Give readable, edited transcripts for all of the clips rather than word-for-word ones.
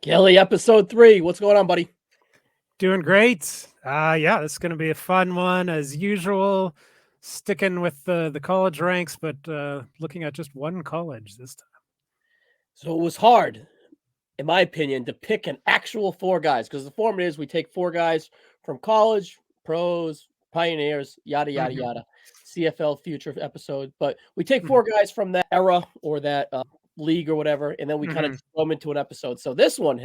Kelly, episode 3. What's going on, buddy? Doing great. Yeah, this is going to be a fun one as usual. Sticking with the college ranks, but looking at just one college this time. So it was hard, in my opinion, to pick an actual 4 guys because the format is we take 4 guys from college, pros, pioneers, yada, yada, yada, CFL future episode. But we take 4 guys from that era or that league or whatever, and then we kind of throw them into an episode. So this one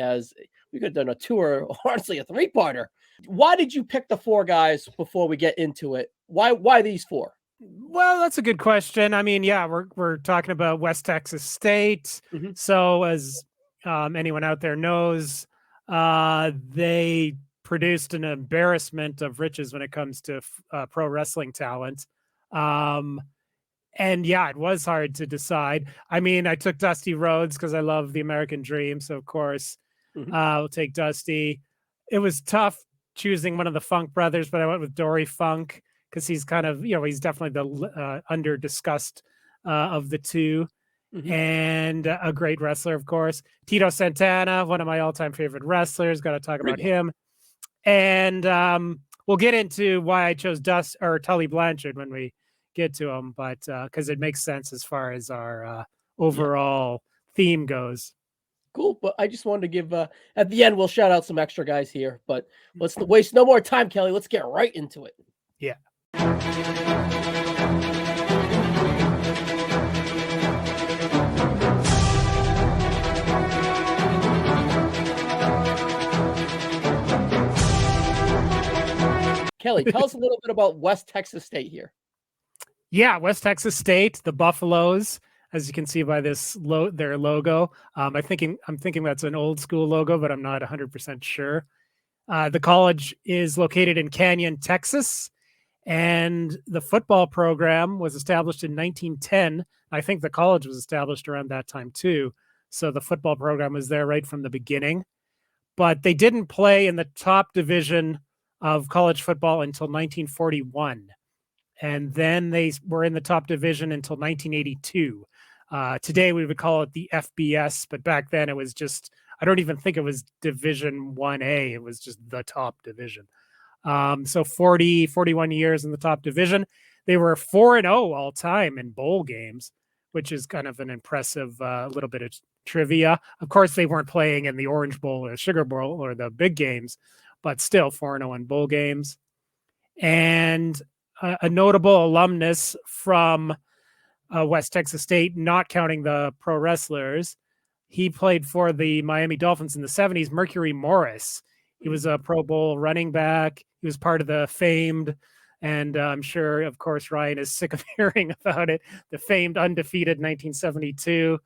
we could have done a 2 or honestly a 3-parter. Why did you pick the 4 guys before we get into it? Why these 4? Well, that's a good question. I mean, yeah, we're talking about West Texas State. So as anyone out there knows, they produced an embarrassment of riches when it comes to pro wrestling talent. And yeah, it was hard to decide. I mean, I took Dusty Rhodes because I love the American Dream. So of course, I'll take Dusty. It was tough choosing one of the Funk brothers, but I went with Dory Funk because he's kind of, he's definitely the under discussed of the two. And a great wrestler, of course. Tito Santana, one of my all-time favorite wrestlers. Got to talk about him. And we'll get into why I chose Tully Blanchard when we get to him, but because it makes sense as far as our overall theme goes. Cool, but I just wanted to give at the end we'll shout out some extra guys here, but let's waste no more time, Kelly. Let's get right into it. Yeah. Kelly, tell us a little bit about West Texas State here. Yeah, West Texas State, the Buffaloes, as you can see by this their logo. I'm thinking that's an old school logo, but I'm not 100% sure. The college is located in Canyon, Texas, and the football program was established in 1910. I think the college was established around that time too. So the football program was there right from the beginning, but they didn't play in the top division of college football until 1941. And then they were in the top division until 1982. Today we would call it the FBS, but back then it was just, I don't even think it was Division 1A. It was just the top division. So 41 years in the top division. They were 4-0 all time in bowl games, which is kind of an impressive little bit of trivia. Of course, they weren't playing in the Orange Bowl or Sugar Bowl or the big games, but still 4-0 in bowl games. And a notable alumnus from West Texas State, not counting the pro wrestlers, he played for the Miami Dolphins in the 70s, Mercury Morris. He was a Pro Bowl running back. He was part of the famed, and I'm sure, of course, Ryan is sick of hearing about it, the famed undefeated 1972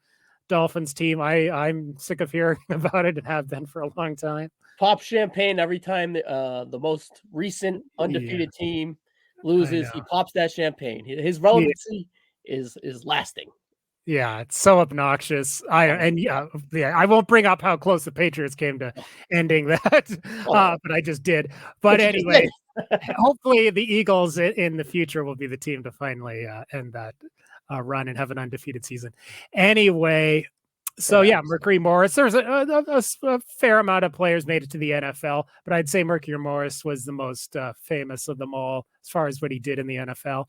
Dolphins team. I'm sick of hearing about it and have been for a long time. Pop champagne every time the most recent undefeated team loses. He pops that champagne. His relevancy is lasting. Yeah, it's so obnoxious. I won't bring up how close the Patriots came to ending that, but I just did. But anyway, hopefully the Eagles in the future will be the team to finally end that run and have an undefeated season. Anyway, so yeah, Mercury Morris. There's a fair amount of players made it to the NFL, but I'd say Mercury Morris was the most famous of them all as far as what he did in the NFL.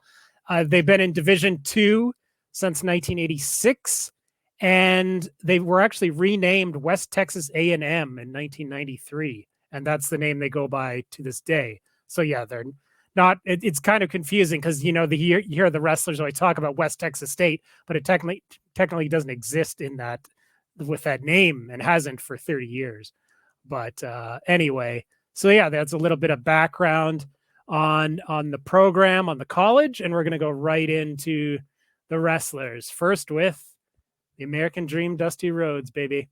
They've been in Division II since 1986, and they were actually renamed West Texas A&M in 1993, and that's the name they go by to this day. So yeah, they're not. It's kind of confusing because you hear the wrestlers always talk about West Texas State, but it technically doesn't exist in that with that name and hasn't for 30 years. But anyway, so yeah, that's a little bit of background on the program, on the college, and we're going to go right into the wrestlers. First with the American Dream, Dusty Rhodes, baby.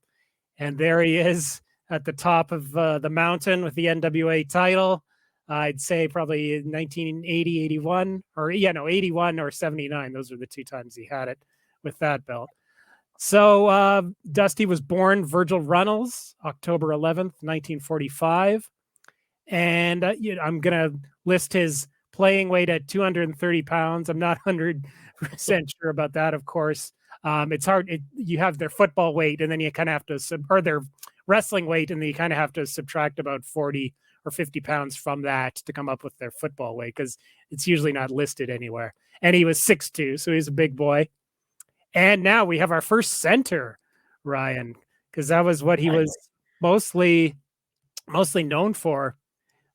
And there he is at the top of the mountain with the NWA title. I'd say probably 1980, 81, or 81 or 79. Those are the 2 times he had it with that belt. So Dusty was born Virgil Runnels, October 11th, 1945. And I'm going to list his playing weight at 230 pounds. I'm not 100% sure about that, of course. It's hard. You have their football weight, and then you kind of have to, or their wrestling weight, and you kind of have to subtract about 40 or 50 pounds from that to come up with their football weight, because it's usually not listed anywhere. And he was 6'2", so he's a big boy. And now we have our first center, Ryan, because that was what he was mostly known for.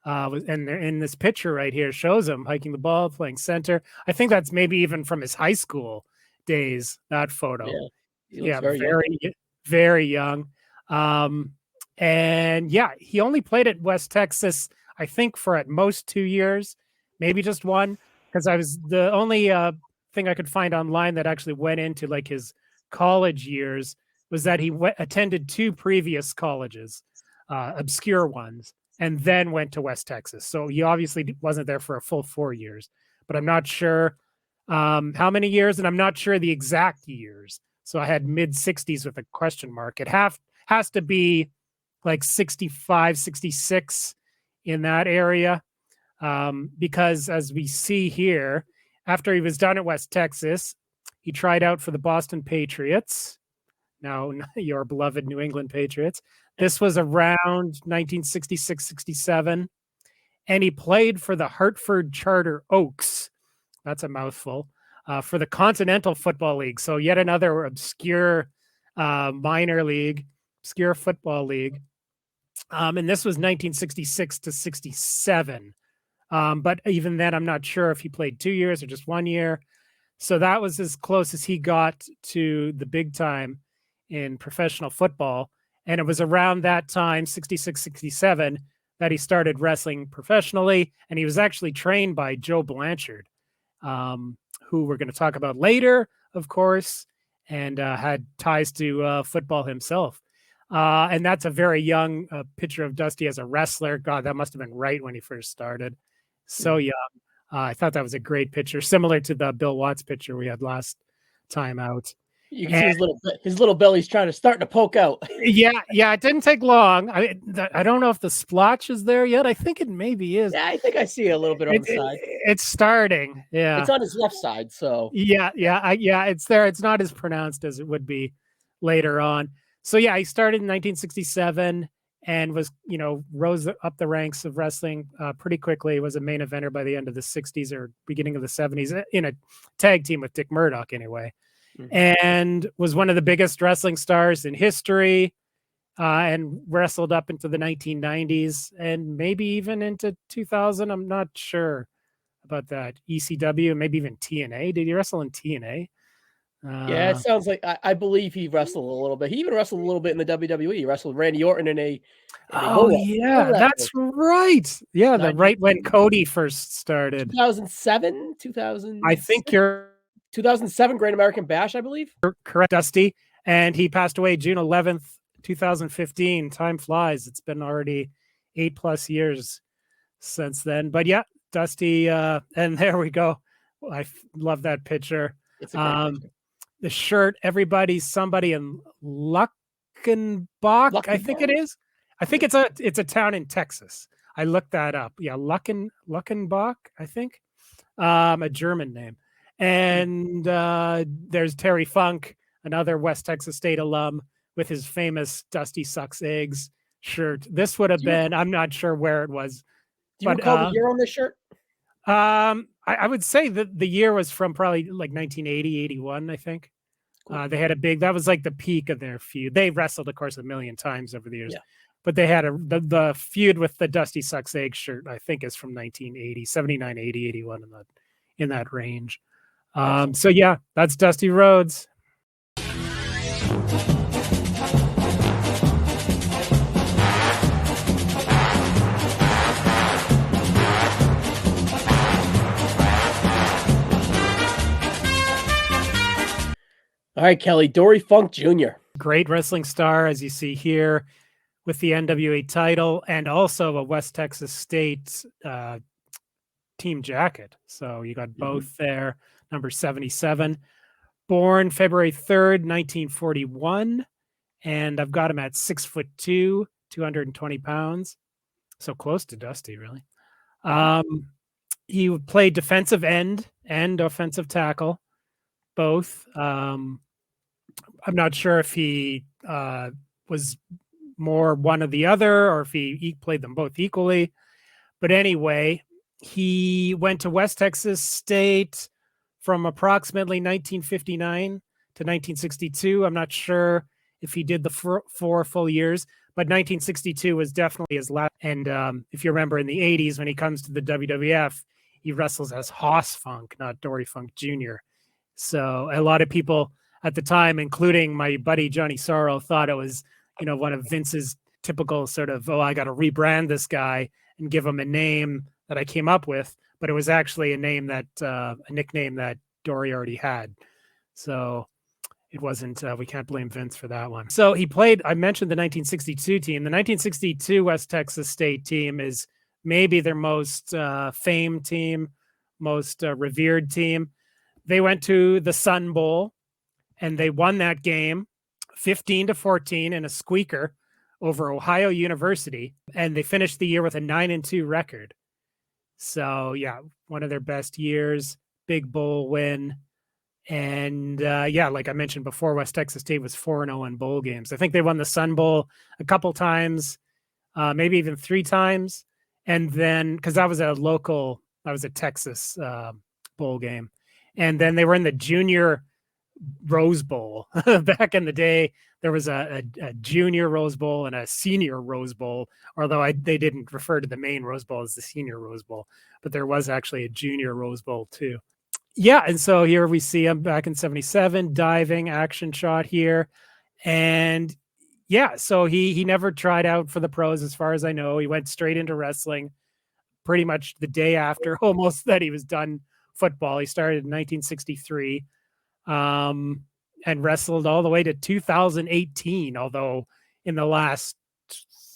And in this picture right here shows him hiking the ball, playing center. I think that's maybe even from his high school days, that photo. Yeah, very young. And yeah, he only played at West Texas, I think, for at most 2 years, maybe just one, because I was the only thing I could find online that actually went into like his college years was that he attended 2 previous colleges, obscure ones, and then went to West Texas. So he obviously wasn't there for a full 4 years, but I'm not sure how many years, and I'm not sure the exact years. So I had mid 60s with a question mark. It has to be like 65, 66 in that area. Because as we see here, after he was done at West Texas, he tried out for the Boston Patriots, now your beloved New England Patriots. This was around 1966-67, and he played for the Hartford Charter Oaks. That's a mouthful. For the Continental Football League. So yet another obscure minor league, obscure football league. And this was 1966-67. But even then, I'm not sure if he played 2 years or just 1 year. So that was as close as he got to the big time in professional football. And it was around that time, 66-67, that he started wrestling professionally. And he was actually trained by Joe Blanchard, who we're going to talk about later, of course, and had ties to football himself. And that's a very young picture of Dusty as a wrestler. God, that must have been right when he first started. So young. I thought that was a great picture, similar to the Bill Watts picture we had last time out. You can see his little belly's starting to poke out. Yeah, it didn't take long. I don't know if the splotch is there yet. I think it maybe is. Yeah, I think I see a little bit on the side. It's starting. Yeah, it's on his left side. So yeah, it's there. It's not as pronounced as it would be later on. So yeah, he started in 1967 and was, rose up the ranks of wrestling pretty quickly. He was a main eventer by the end of the 60s or beginning of the 70s in a tag team with Dick Murdoch anyway. And was one of the biggest wrestling stars in history, and wrestled up into the 1990s and maybe even into 2000. I'm not sure about that. ECW, maybe even TNA. Did he wrestle in TNA? Yeah, it sounds like I believe he wrestled a little bit. He even wrestled a little bit in the WWE. He wrestled Randy Orton in a that's right. Yeah, right when Cody first started. 2007, 2000. I think you're 2007 Great American Bash, I believe. Correct, Dusty. And he passed away June 11th, 2015. Time flies. It's been already 8+ years since then. But yeah, Dusty, and there we go. I love that picture. It's a great picture. The shirt, everybody's somebody in Luckenbach, I think it is. I think it's a town in Texas. I looked that up. Yeah, Luckenbach, I think. A German name. And there's Terry Funk, another West Texas State alum, with his famous Dusty Sucks Eggs shirt. This would have been, I'm not sure where it was. Do you recall the year on this shirt? I would say that the year was from probably like 1980, 81, I think. Cool. They had that was like the peak of their feud. They wrestled, of course, a million times over the years. Yeah. But they had the feud with the Dusty Sucks Eggs shirt, I think, is from 1980, 79, 80, 81 in that range. So yeah, that's Dusty Rhodes. All right, Kelly, Dory Funk Jr. Great wrestling star, as you see here, with the NWA title and also a West Texas State team jacket. So you got both there. Number 77. Born February 3rd, 1941. And I've got him at 6'2", 220 pounds. So close to Dusty, really. He played defensive end and offensive tackle, both. I'm not sure if he was more one or the other, or if he played them both equally. But anyway, he went to West Texas State from approximately 1959 to 1962. I'm not sure if he did the 4 full years, but 1962 was definitely his last. And if you remember in the 80s, when he comes to the WWF, he wrestles as Hoss Funk, not Dory Funk Jr. So a lot of people at the time, including my buddy Johnny Sorrow, thought it was, one of Vince's typical sort of, I got to rebrand this guy and give him a name that I came up with. But it was actually a nickname that Dory already had. So it wasn't, we can't blame Vince for that one. So he played, I mentioned the 1962 team. The 1962 West Texas State team is maybe their most famed team, most revered team. They went to the Sun Bowl and they won that game 15-14 in a squeaker over Ohio University. And they finished the year with a 9-2 record. So yeah, one of their best years, big bowl win. And like I mentioned before, West Texas State was 4-0 in bowl games. I think they won the Sun Bowl a couple times, maybe even 3 times. And then, because that was a Texas bowl game. And then they were in the junior Rose Bowl. Back in the day, there was a junior Rose Bowl and a senior Rose Bowl, although they didn't refer to the main Rose Bowl as the senior Rose Bowl, but there was actually a junior Rose Bowl too. Yeah, and so here we see him back in 77, diving action shot here. And yeah, so he never tried out for the pros as far as I know. He went straight into wrestling pretty much the day after almost that he was done football. He started in 1963 and wrestled all the way to 2018, although in the last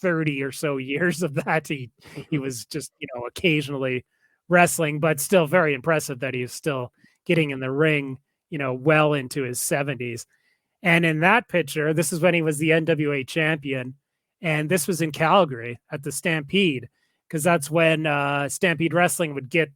30 or so years of that, he was just, occasionally wrestling, but still very impressive that he was still getting in the ring, well into his 70s. And in that picture, this is when he was the NWA champion. And this was in Calgary at the Stampede, because that's when Stampede Wrestling would get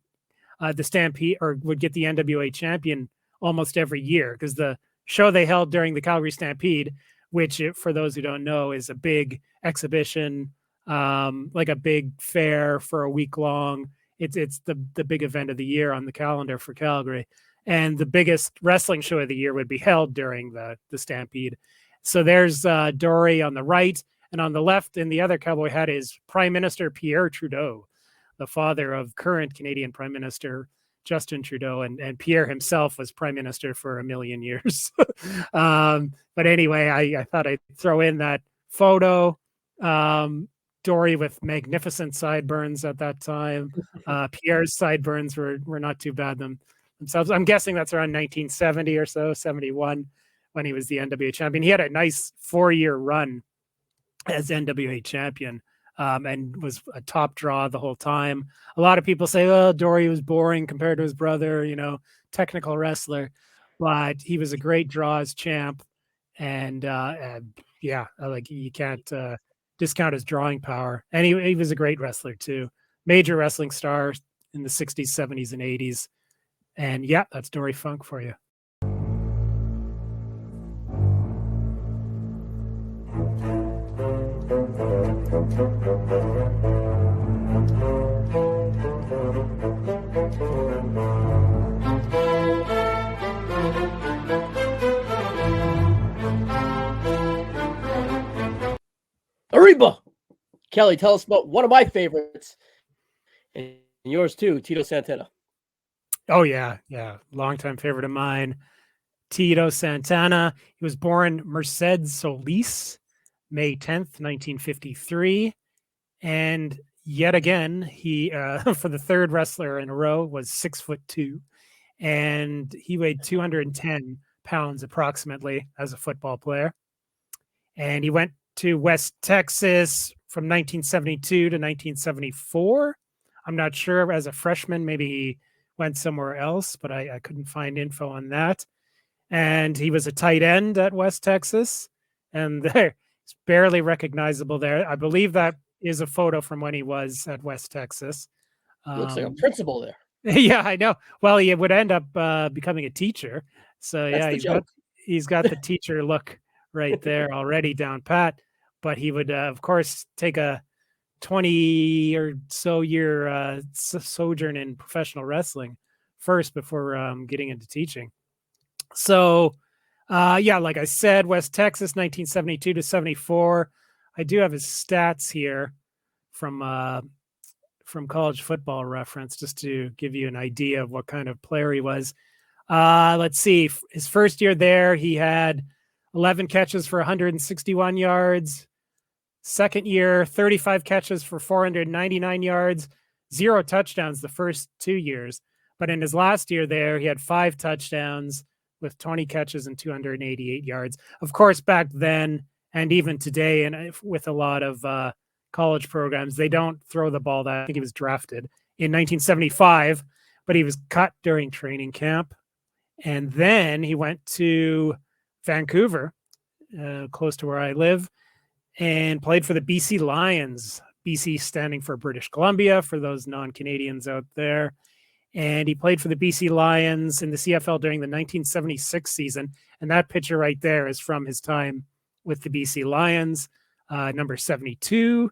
the Stampede, or would get the NWA champion almost every year, because the show they held during the Calgary Stampede, which for those who don't know is a big exhibition, like a big fair for a week long. It's the big event of the year on the calendar for Calgary. And the biggest wrestling show of the year would be held during the Stampede. So there's Dory on the right, and on the left in the other cowboy hat is Prime Minister Pierre Trudeau, the father of current Canadian Prime Minister Justin Trudeau, and Pierre himself was Prime Minister for a million years. But anyway, I thought I'd throw in that photo. Dory with magnificent sideburns at that time. Pierre's sideburns were not too bad themselves. I'm guessing that's around 1970 or so, 71, when he was the NWA champion. He had a nice 4-year run as NWA champion, and was a top draw the whole time. A lot of people say, oh, Dory was boring compared to his brother, technical wrestler, but he was a great draw as champ. And like you can't discount his drawing power. And he was a great wrestler too. Major wrestling star in the 60s, 70s, and 80s. And yeah, that's Dory Funk for you. Arriba! Kelly, tell us about one of my favorites, and yours too, Tito Santana. Oh, yeah. Longtime favorite of mine, Tito Santana. He was born Merced Solis, May 10th, 1953. And yet again, he, for the third wrestler in a row, was 6'2", and he weighed 210 pounds approximately as a football player. And he went to West Texas from 1972 to 1974. I'm not sure, as a freshman, maybe he went somewhere else, but I couldn't find info on that. And he was a tight end at West Texas, and there, it's barely recognizable there. I believe that is a photo from when he was at West Texas. Looks like a principal there. Yeah, I know. Well, he would end up becoming a teacher. So yeah, he's got the teacher look right there already down pat. but he would, of course, take a 20 or so year sojourn in professional wrestling first before getting into teaching. So, yeah, like I said, West Texas, 1972 to 74. I do have his stats here from College Football Reference, just to give you an idea of what kind of player he was. Let's see. His first year there, he had 11 catches for 161 yards. Second year, 35 catches for 499 yards, 0 touchdowns the first 2 years. But in his last year there, he had 5 touchdowns with 20 catches and 288 yards. Of course, back then and even today, and with a lot of college programs, they don't throw the ball that. I think he was drafted in 1975, but he was cut during training camp. And then he went to Vancouver, close to where I live, and played for the BC Lions, BC standing for British Columbia, for those non-Canadians out there. And he played for the BC Lions in the CFL during the 1976 season. And that picture right there is from his time with the BC Lions, number 72.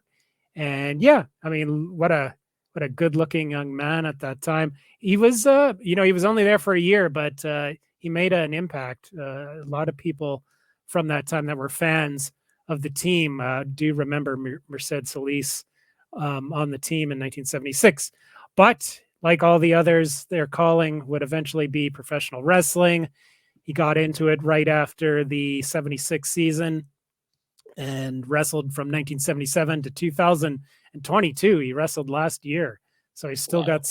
And yeah, I mean, what a good-looking young man at that time. He was, he was only there for a year, but he made an impact. A lot of people from that time that were fans of the team do remember Merced Solis on the team in 1976. But like all the others, their calling would eventually be professional wrestling. He got into it right after the 76 season and wrestled from 1977 to 2022. He wrestled last year. So he's still got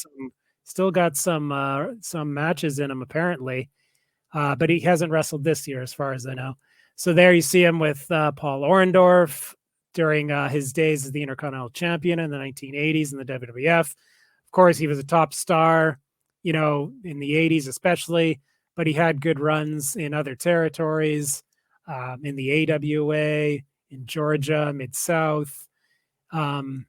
some matches in him apparently. But he hasn't wrestled this year as far as I know. So there you see him with Paul Orndorff during his days as the Intercontinental Champion in the 1980s in the WWF. Of course, he was a top star, in the 80s especially, but he had good runs in other territories, in the AWA, in Georgia, Mid-South. And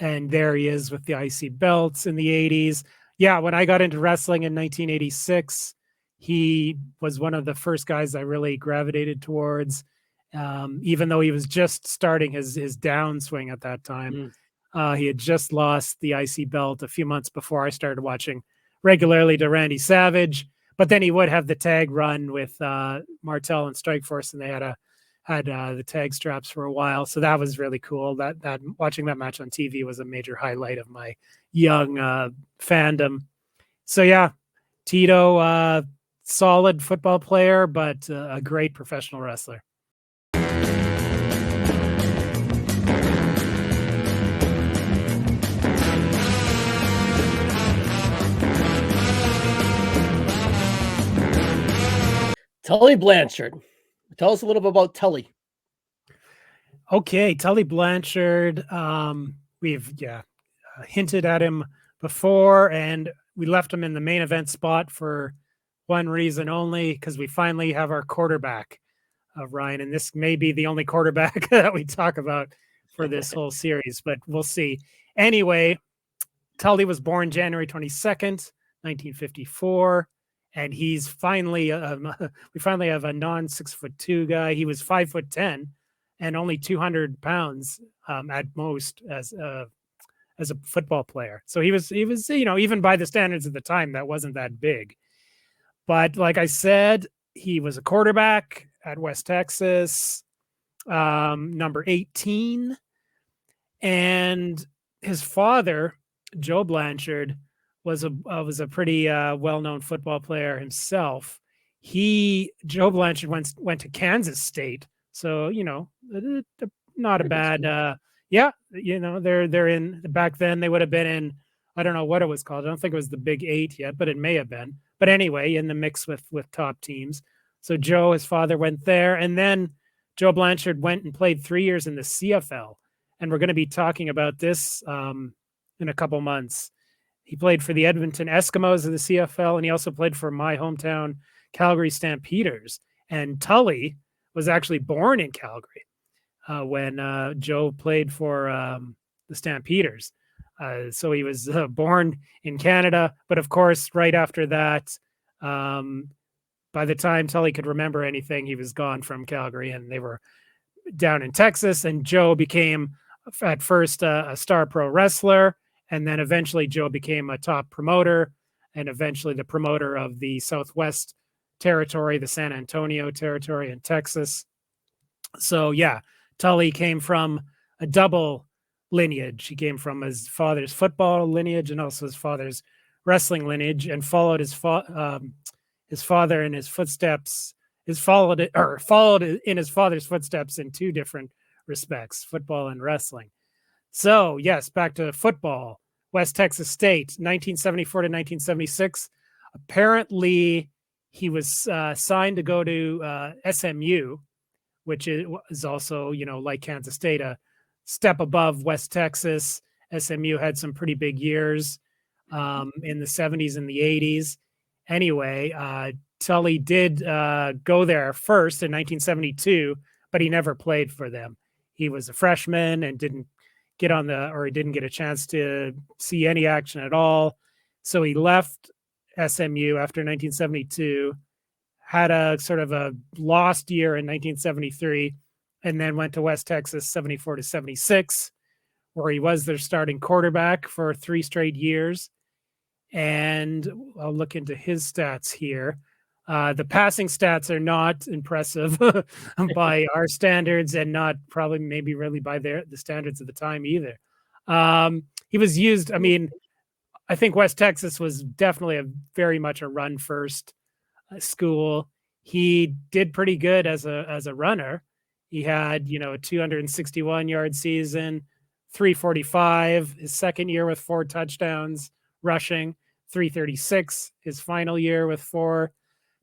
there he is with the IC belts in the 80s. Yeah, when I got into wrestling in 1986, he was one of the first guys I really gravitated towards, even though he was just starting his downswing at that time. He had just lost the IC belt a few months before I started watching regularly to Randy Savage, but then he would have the tag run with Martel and Strikeforce, and they had the tag straps for a while. So that was really cool. That watching that match on TV was a major highlight of my young fandom. So yeah, Tito, solid football player, but a great professional wrestler. Tully Blanchard. Tell us a little bit about Tully. Okay, Tully Blanchard. We've hinted at him before, and we left him in the main event spot for one reason only, because we finally have our quarterback, Ryan, and this may be the only quarterback that we talk about for this whole series, but we'll see. Anyway, Tully was born January 22nd, 1954, and he's finally we finally have a non 6'2" guy. He was 5'10" and only 200 pounds at most as a football player. So he was even by the standards of the time, that wasn't that big. But like I said, he was a quarterback at West Texas, number 18. And his father, Joe Blanchard, was a pretty well-known football player himself. Joe Blanchard went to Kansas State. So, not a bad, they're in, back then they would have been in, I don't know what it was called. I don't think it was the Big 8 yet, but it may have been. But anyway, in the mix with top teams. So Joe, his father, went there. And then Joe Blanchard went and played 3 years in the CFL. And we're going to be talking about this in a couple months. He played for the Edmonton Eskimos of the CFL, and he also played for my hometown, Calgary Stampeders. And Tully was actually born in Calgary when Joe played for the Stampeders. So he was born in Canada, but of course, right after that, by the time Tully could remember anything, he was gone from Calgary, and they were down in Texas, and Joe became at first a star pro wrestler, and then eventually Joe became a top promoter, and eventually the promoter of the Southwest territory, the San Antonio territory in Texas. So yeah, Tully came from a double lineage. He came from his father's football lineage and also his father's wrestling lineage, and followed his father in his footsteps. Followed in his father's footsteps in two different respects, football and wrestling. So yes, back to football. West Texas State, 1974 to 1976. Apparently, he was signed to go to SMU, which is also, like Kansas State, a step above West Texas. SMU had some pretty big years in the 70s and the 80s. Anyway, Tully did go there first in 1972, but he never played for them. He was a freshman and didn't get he didn't get a chance to see any action at all. So he left SMU after 1972, had a sort of a lost year in 1973, and then went to West Texas 74 to 76, where he was their starting quarterback for 3 straight years. And I'll look into his stats here. The passing stats are not impressive by our standards, and not probably maybe really by the standards of the time either. He was used, I think West Texas was definitely very much a run first school. He did pretty good as a runner. He had, a 261-yard season, 345, his second year with 4 touchdowns rushing, 336 his final year with 4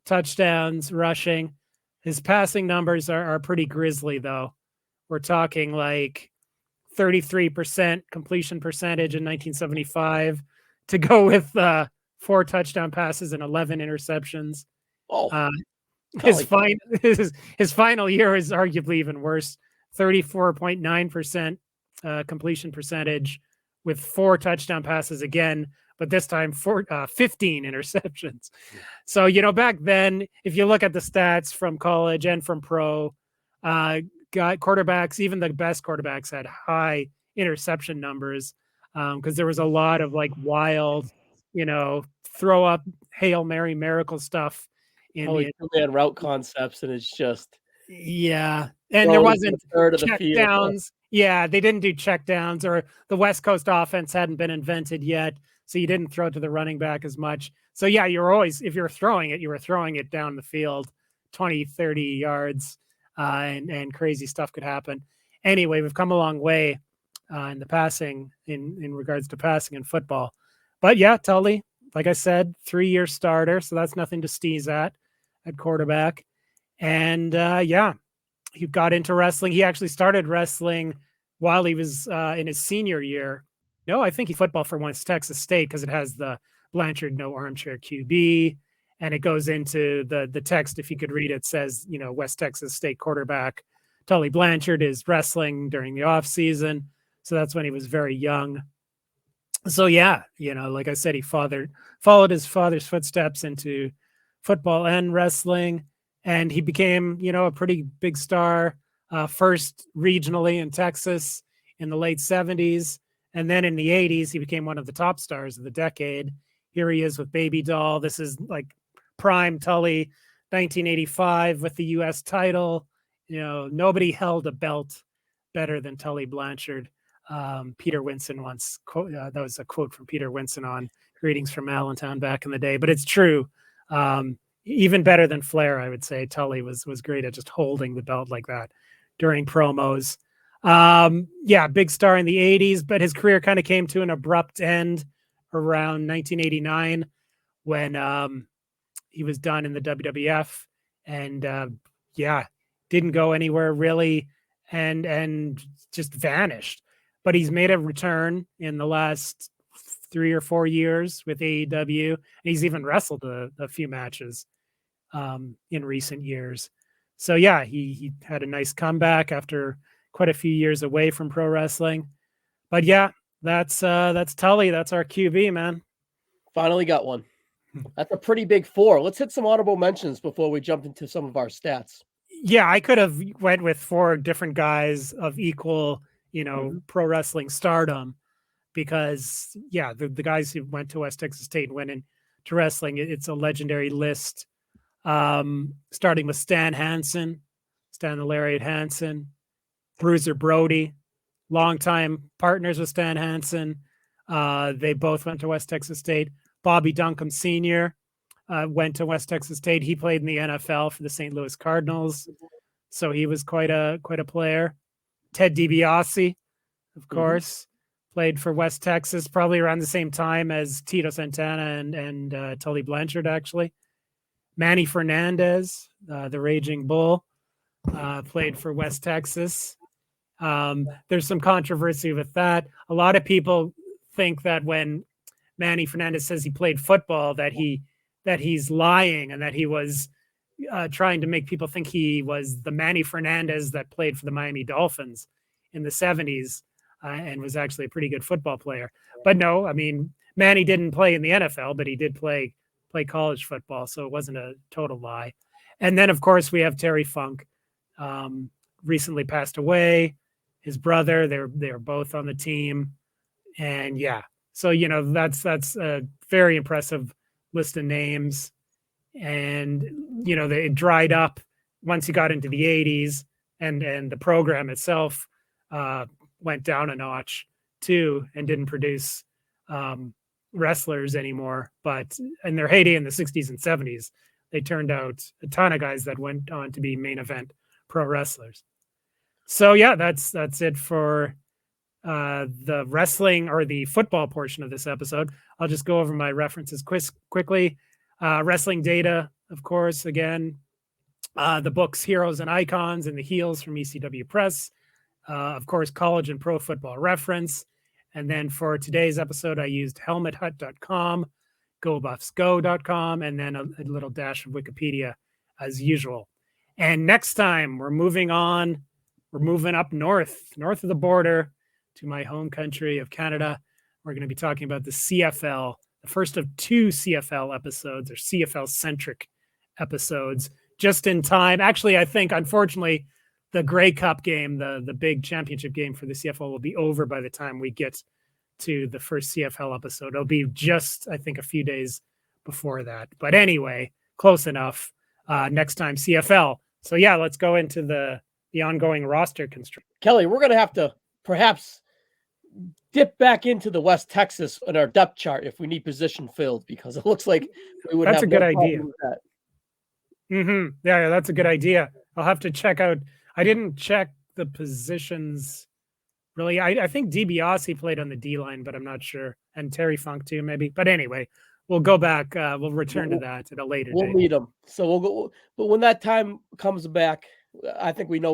touchdowns rushing. His passing numbers are pretty grisly, though. We're talking like 33% completion percentage in 1975 to go with 4 touchdown passes and 11 interceptions. His final year is arguably even worse. 34.9% completion percentage with 4 touchdown passes again, but this time 15 interceptions. So, back then, if you look at the stats from college and from pro, quarterbacks, even the best quarterbacks, had high interception numbers because there was a lot of like wild, throw up Hail Mary miracle stuff. They had route concepts, and it's just and there wasn't check downs. Yeah, they didn't do check downs, or the West Coast offense hadn't been invented yet, so you didn't throw it to the running back as much. So yeah, if you're throwing it, you were throwing it down the field 20, 30 yards, and crazy stuff could happen. Anyway, we've come a long way in the passing, in regards to passing in football. But yeah, Tully, like I said, 3-year starter, so that's nothing to sneeze at quarterback. And he got into wrestling. He actually started wrestling while he was in his senior year. No, I think he football for West Texas State, because it has the Blanchard no armchair QB, and it goes into the text. If you could read it, says, West Texas State quarterback Tully Blanchard is wrestling during the off season. So that's when he was very young. So yeah, like I said, he followed his father's footsteps into football and wrestling, and he became, a pretty big star, first regionally in Texas in the late 70s. And then in the 80s, he became one of the top stars of the decade. Here he is with Baby Doll. This is like prime Tully, 1985 with the U.S. title. Nobody held a belt better than Tully Blanchard. Peter Winson once, that was a quote from Peter Winson on Greetings from Allentown back in the day, but it's true. Even better than Flair, I would say. Tully was great at just holding the belt like that during promos. Big star in the 80s, but his career kind of came to an abrupt end around 1989 when he was done in the WWF, and didn't go anywhere really, and just vanished. But he's made a return in the last 3 or 4 years with AEW, and he's even wrestled a few matches in recent years. So yeah, he had a nice comeback after quite a few years away from pro wrestling. But yeah, that's Tully. That's our QB, man. Finally got one. That's a pretty big 4. Let's hit some honorable mentions before we jump into some of our stats. Yeah, I could have went with 4 different guys of equal, pro wrestling stardom, because the guys who went to West Texas State and went into wrestling, it's a legendary list. Starting with Stan the Lariat Hansen, Bruiser Brody, longtime partners with Stan Hansen. They both went to West Texas State. Bobby Duncombe Sr. Went to West Texas State. He played in the NFL for the St. Louis Cardinals, so he was quite a player. Ted DiBiase, of course, played for West Texas, probably around the same time as Tito Santana and Tully Blanchard, actually. Manny Fernandez, the Raging Bull, played for West Texas. There's some controversy with that. A lot of people think that when Manny Fernandez says he played football, that he's lying, and that he was trying to make people think he was the Manny Fernandez that played for the Miami Dolphins in the 70s and was actually a pretty good football player. But no, I mean, Manny didn't play in the NFL, but he did play college football, so it wasn't a total lie. And then, of course, we have Terry Funk, recently passed away. His brother, they're both on the team, and so that's a very impressive list of names. And they dried up once you got into the 80s, and the program itself went down a notch too, and didn't produce wrestlers anymore. But in their heyday in the 60s and 70s, they turned out a ton of guys that went on to be main event pro wrestlers. So that's it for the wrestling or the football portion of this episode. I'll just go over my references quickly. Wrestling Data, of course, again, the books Heroes and Icons and the Heels from ECW Press, of course, College and Pro Football Reference. And then for today's episode, I used helmethut.com, gobuffsgo.com, and then a little dash of Wikipedia as usual. And next time we're moving on. We're moving up north of the border to my home country of Canada. We're going to be talking about the CFL, the first of 2 CFL episodes, or CFL-centric episodes, just in time. Actually, I think, unfortunately, the Grey Cup game, the big championship game for the CFL, will be over by the time we get to the first CFL episode. It'll be just, I think, a few days before that. But anyway, close enough. Next time, CFL. So let's go into the ongoing roster construction. Kelly, we're going to have to perhaps dip back into the West Texas in our depth chart if we need position filled, because it looks like we would. That's have a good no idea. with that. Yeah, that's a good idea. I'll have to check out. I didn't check the positions really. I think DiBiase played on the D line, but I'm not sure. And Terry Funk too, maybe. But anyway, we'll go back. We'll return to that at a later date. We'll meet them. So we'll go. But when that time comes back, I think we know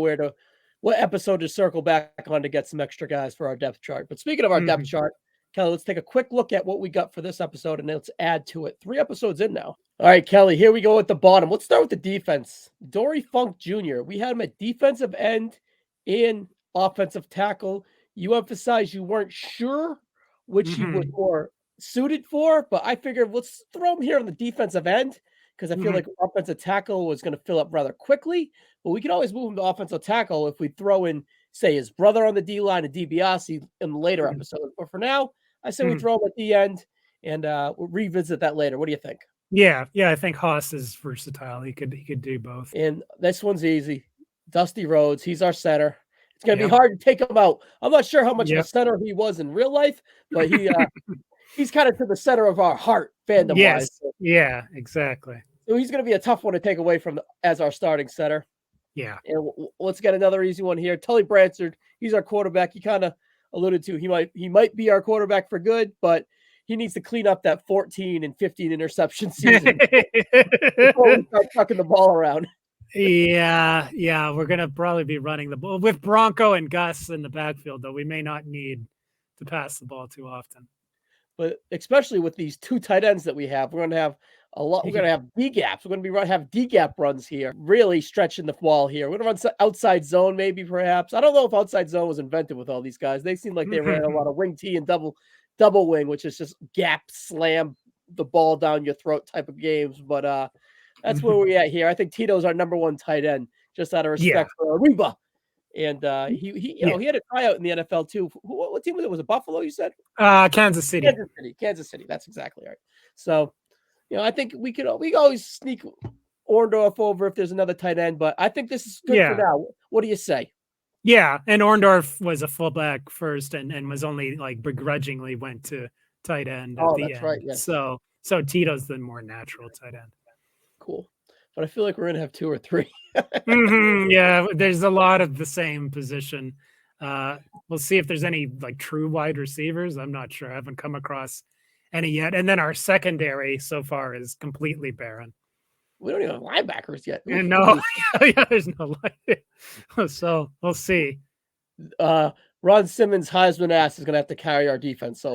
what episode to circle back on to get some extra guys for our depth chart. But speaking of our depth chart, Kelly, let's take a quick look at what we got for this episode, and let's add to it. 3 episodes in now. All right, Kelly, here we go at the bottom. Let's start with the defense. Dory Funk Jr. We had him at defensive end and offensive tackle. You emphasized you weren't sure which he was more suited for, but I figured let's throw him here on the defensive end, because I feel like offensive tackle was going to fill up rather quickly. But we can always move him to offensive tackle if we throw in, say, his brother on the D-line and DiBiase in the later episode. But for now, I say we throw him at the end, and we'll revisit that later. What do you think? Yeah, I think Haas is versatile. He could do both. And this one's easy. Dusty Rhodes, he's our center. It's going to be hard to take him out. I'm not sure how much of a center he was in real life, but he's kind of to the center of our heart, fandom-wise. Yes, yeah, exactly. So he's going to be a tough one to take away from as our starting center. Yeah. And let's get another easy one here. Tully Blanchard, he's our quarterback. He kind of alluded to he might be our quarterback for good, but he needs to clean up that 14 and 15 interception season before we start tucking the ball around. Yeah, we're going to probably be running the ball with Bronco and Gus in the backfield, though we may not need to pass the ball too often. But especially with these 2 tight ends that we have, we're going to have a lot. We're going to have D gaps. We're going to have D gap runs here, really stretching the ball here. We're going to run outside zone, maybe, perhaps. I don't know if outside zone was invented with all these guys. They seem like they ran a lot of wing T and double wing, which is just gap slam the ball down your throat type of games. But That's where we're at here. I think Tito's our number one tight end, just out of respect for Ariba. And he had a tryout in the NFL too. What team was it? Was it Buffalo? You said Kansas City. Kansas City. That's exactly right. So, I think we always sneak Orndorff over if there's another tight end, but I think this is good for now. What do you say? Yeah, and Orndorff was a fullback first, and was only like begrudgingly went to tight end at the end. Right. Yes. So Tito's the more natural tight end. Cool, but I feel like we're gonna have 2 or 3. Yeah, there's a lot of the same position. We'll see if there's any like true wide receivers. I'm not sure. I haven't come across any yet. And then our secondary so far is completely barren. We don't even have linebackers yet. And no, there's no line. So we'll see. Ron Simmons' Heisman ass is going to have to carry our defense. So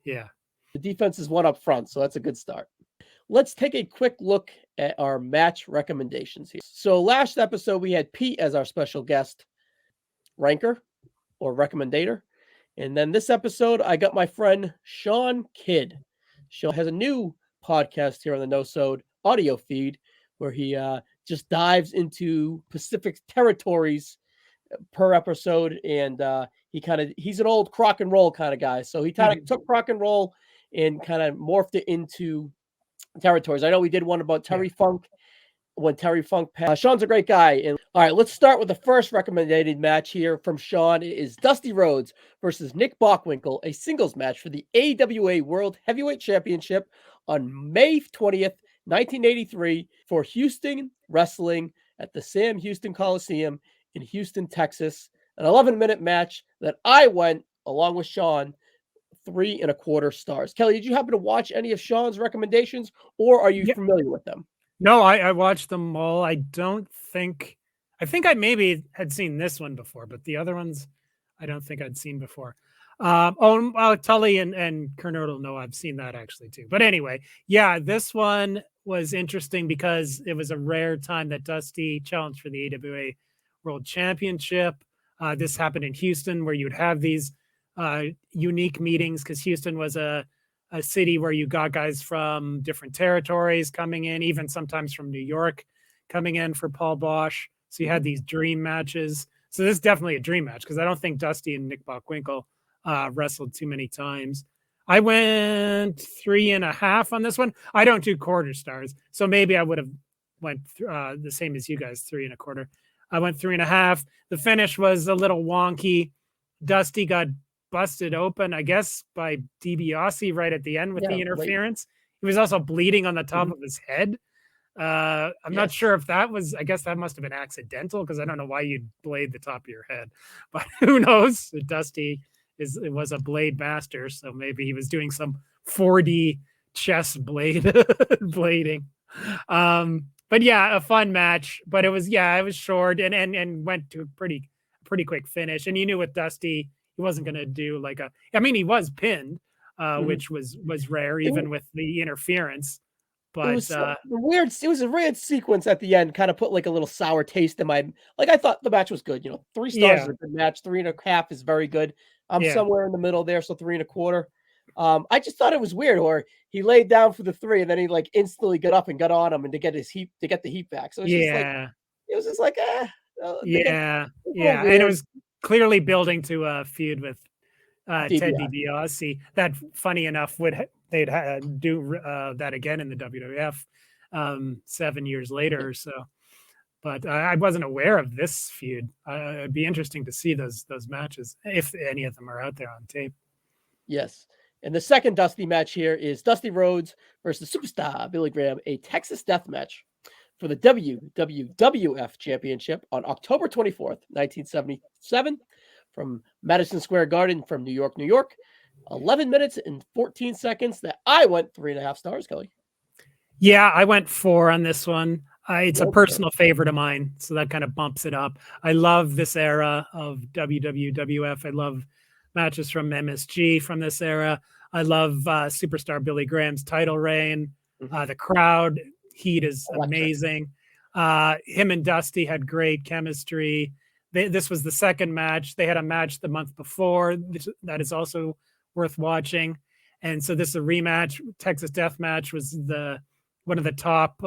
yeah, the defense is one up front, so that's a good start. Let's take a quick look at our match recommendations here. So last episode we had Pete as our special guest ranker or recommendator, and then this episode I got my friend Sean Kidd. Sean has a new podcast here on the No-Sode audio feed where he just dives into Pacific territories per episode, and he's an old Crock and Roll kind of guy, so he kind of took Crock and Roll and kind of morphed it into territories. I know we did one about Terry Funk when Terry Funk passed. Sean's a great guy. And all right, let's start with the first recommended match here from Sean. It is Dusty Rhodes versus Nick Bockwinkel, a singles match for the AWA World Heavyweight Championship on May 20th, 1983 for Houston Wrestling at the Sam Houston Coliseum in Houston, Texas. An 11-minute match that I went, along with Sean, 3.25 stars. Kelly, did you happen to watch any of Sean's recommendations, or are you familiar with them? No, I watched them all. I think I maybe had seen this one before, but the other ones I don't think I'd seen before. Tully and Kernodle, no, I've seen that actually too. But anyway, yeah, this one was interesting because it was a rare time that Dusty challenged for the AWA World Championship. This happened in Houston, where you'd have these unique meetings, because Houston was a city where you got guys from different territories coming in, even sometimes from New York coming in for Paul Bosch. So you had these dream matches. So this is definitely a dream match, because I don't think Dusty and Nick Bockwinkel wrestled too many times. I went 3.5 on this one. I don't do quarter stars, so maybe I would have went the same as you guys, 3.25. I went 3.5. The finish was a little wonky. Dusty got busted open, I guess, by DiBiase right at the end with the interference. He was also bleeding on the top of his head. I'm not sure if that was, I guess that must have been accidental, because I don't know why you'd blade the top of your head, but who knows? Dusty was a blade master, so maybe he was doing some 4D chess blade blading. But yeah, a fun match, but it was short and went to a pretty quick finish. And you knew with Dusty, he wasn't going to do he was pinned, which was rare, even with the interference. But it was a weird sequence at the end, kind of put like a little sour taste in my, I thought the match was good. 3 stars is a good match. 3.5 is very good. I'm somewhere in the middle there, so 3.25. I just thought it was weird, or he laid down for the 3 and then he instantly got up and got on him and to get the heat back. So it was just and it was clearly building to a feud with Ted DiBiase. That, funny enough, they'd do that again in the WWF 7 years later or so. But I wasn't aware of this feud. It'd be interesting to see those matches, if any of them are out there on tape. Yes. And the second Dusty match here is Dusty Rhodes versus Superstar Billy Graham, a Texas death match for the WWF Championship on October 24th, 1977, from Madison Square Garden from New York, New York. 11 minutes and 14 seconds that I went 3.5 stars, Kelly. Yeah, I went 4 on this one. It's a personal favorite of mine, so that kind of bumps it up. I love this era of WWF. I love matches from MSG from this era. I love Superstar Billy Graham's title reign. The crowd heat is amazing. Him and Dusty had great chemistry. This was the second match. They had a match the month before that is also worth watching. And so this is a rematch. Texas Death Match was the one of the top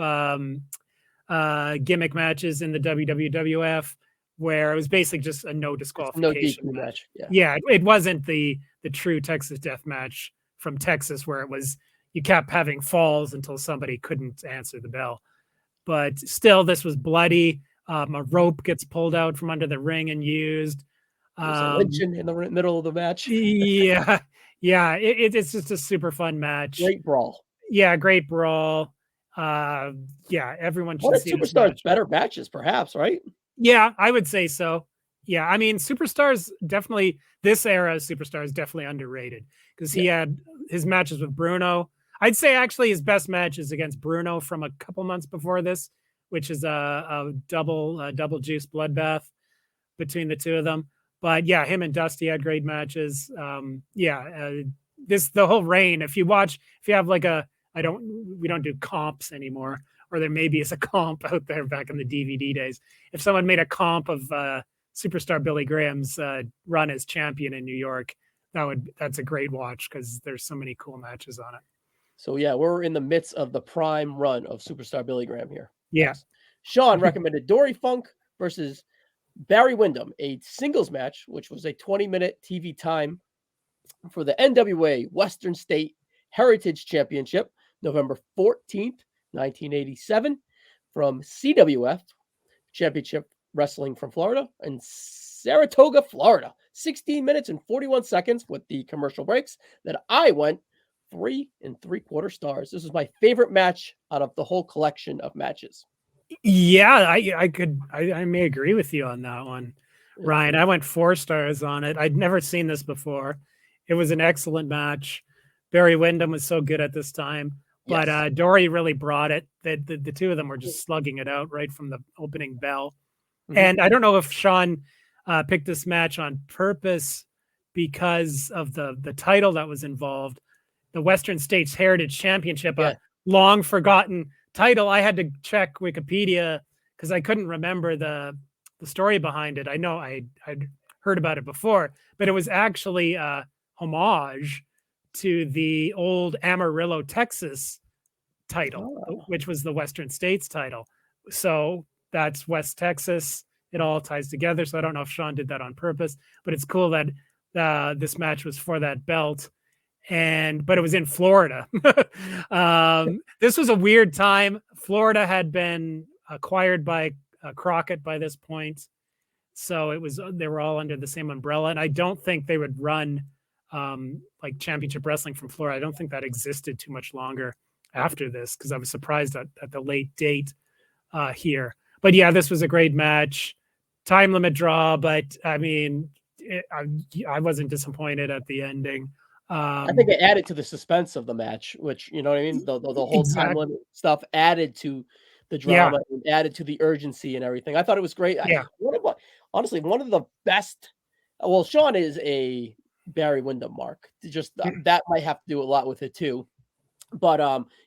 gimmick matches in the WWF, where it was basically just a no disqualification no match. Yeah, it wasn't the true Texas Death Match from Texas, where it was you kept having falls until somebody couldn't answer the bell. But still, this was bloody. A rope gets pulled out from under the ring and used. There's a lynching in the middle of the match. Yeah, it's just a super fun match. Great brawl. Yeah, great brawl. Yeah, everyone should see One of Superstar's better matches, perhaps, right? Yeah, I would say so. Yeah, I mean, Superstars definitely, this era of Superstar is definitely underrated because he had his matches with Bruno. I'd say actually his best match is against Bruno from a couple months before this, which is a double juice bloodbath between the two of them. But yeah, him and Dusty had great matches. The whole reign. If you have like we don't do comps anymore, or there maybe is a comp out there back in the DVD days. If someone made a comp of Superstar Billy Graham's run as champion in New York, that's a great watch because there's so many cool matches on it. So yeah, we're in the midst of the prime run of Superstar Billy Graham here. Yeah. Sean recommended Dory Funk versus Barry Windham, a singles match, which was a 20-minute TV time for the NWA Western State Heritage Championship, November 14th, 1987, from CWF Championship Wrestling from Florida in Saratoga, Florida. 16 minutes and 41 seconds with the commercial breaks that I went 3 3/4 stars. This is my favorite match out of the whole collection of matches. Yeah, I may agree with you on that one, Ryan. I went 4 stars on it. I'd never seen this before. It was an excellent match. Barry Windham was so good at this time, but Dory really brought it. The two of them were just slugging it out right from the opening bell. And I don't know if Sean picked this match on purpose because of the title that was involved, the Western States Heritage Championship, a long forgotten title. I had to check Wikipedia because I couldn't remember the story behind it. I know I'd heard about it before, but it was actually a homage to the old Amarillo, Texas title, which was the Western States title. So that's West Texas. It all ties together. So I don't know if Sean did that on purpose, but it's cool that this match was for that belt. But it was in Florida. This was a weird time. Florida had been acquired by Crockett by this point. So they were all under the same umbrella. And I don't think they would run like Championship Wrestling from Florida. I don't think that existed too much longer after this because I was surprised at the late date here. But yeah, this was a great match. Time limit draw, but I mean, I wasn't disappointed at the ending. I think it added to the suspense of the match, which, you know what I mean? The whole time limit stuff added to the drama and added to the urgency and everything. I thought it was great. Yeah. Honestly, one of the best. Well, Sean is a Barry Windham mark. Just that might have to do a lot with it too. But